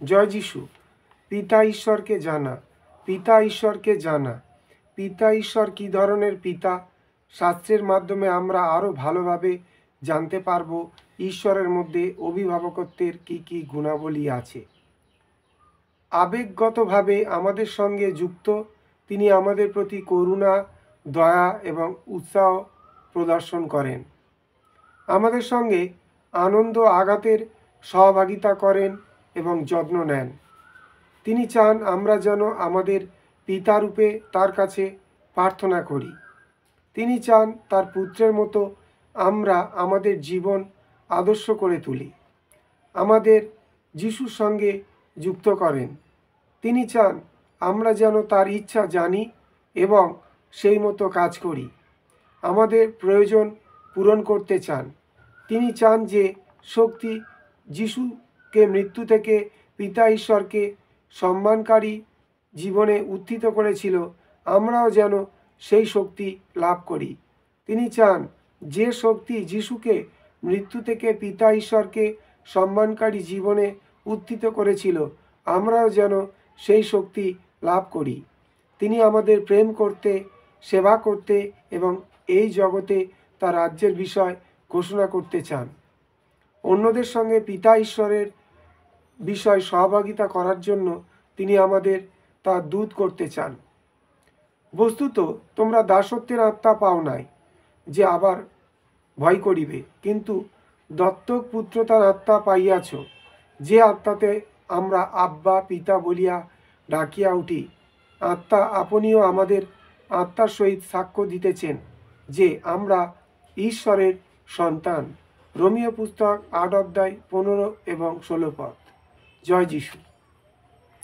জয় যিশু। পিতা ঈশ্বরকে জানা, পিতা ঈশ্বরকে জানা। পিতা ঈশ্বর কী ধরনের পিতা, শাস্ত্রের মাধ্যমে আমরা আরও ভালোভাবে জানতে পারব ঈশ্বরের মধ্যে অভিভাবকত্বের কী কী গুণাবলী আছে। আবেগগতভাবে আমাদের সঙ্গে যুক্ত, তিনি আমাদের প্রতি করুণা, দয়া এবং উৎসাহ প্রদর্শন করেন। আমাদের সঙ্গে আনন্দ আঘাতের সহভাগিতা করেন এবং যত্ন নেন। তিনি চান আমরা যেন আমাদের পিতারূপে তার কাছে প্রার্থনা করি। তিনি চান তার পুত্রের মতো আমরা আমাদের জীবন আদর্শ করে তুলি। আমাদের যিশুর সঙ্গে যুক্ত করেন। তিনি চান আমরা যেন তার ইচ্ছা জানি এবং সেই মতো কাজ করি। আমাদের প্রয়োজন পূরণ করতে চান। তিনি চান যে শক্তি যিশুকে মৃত্যু থেকে পিতা ঈশ্বরকে সম্মানকারী জীবনে উত্থিত করেছিল, আমরাও যেন সেই শক্তি লাভ করি। তিনি চান যে শক্তি যিশুকে মৃত্যু থেকে পিতা ঈশ্বরকে সম্মানকারী জীবনে উত্থিত করেছিল, আমরাও যেন সেই শক্তি লাভ করি। তিনি আমাদের প্রেম করতে, সেবা করতে এবং এই জগতে তার রাজ্যের বিষয় ঘোষণা করতে চান। অন্যদের সঙ্গে পিতা ঈশ্বরের বিষয় সহভাগিতা করার জন্য তিনি আমাদের তার দূত করতে চান। বস্তুত তোমরা দাসত্বের আত্মা পাও নাই যে আবার ভয় করিবে, কিন্তু দত্তক পুত্রতার আত্মা পাইয়াছ, যে আত্মাতে আমরা আব্বা পিতা বলিয়া ডাকিয়া উঠি। আত্মা আপনিও আমাদের আত্মার সহিত সাক্ষ্য দিতেছেন যে আমরা ঈশ্বরের সন্তান। রোমীয় পুস্তক 8 অধ্যায় 15 এবং 16 পদ। জয় যিশু।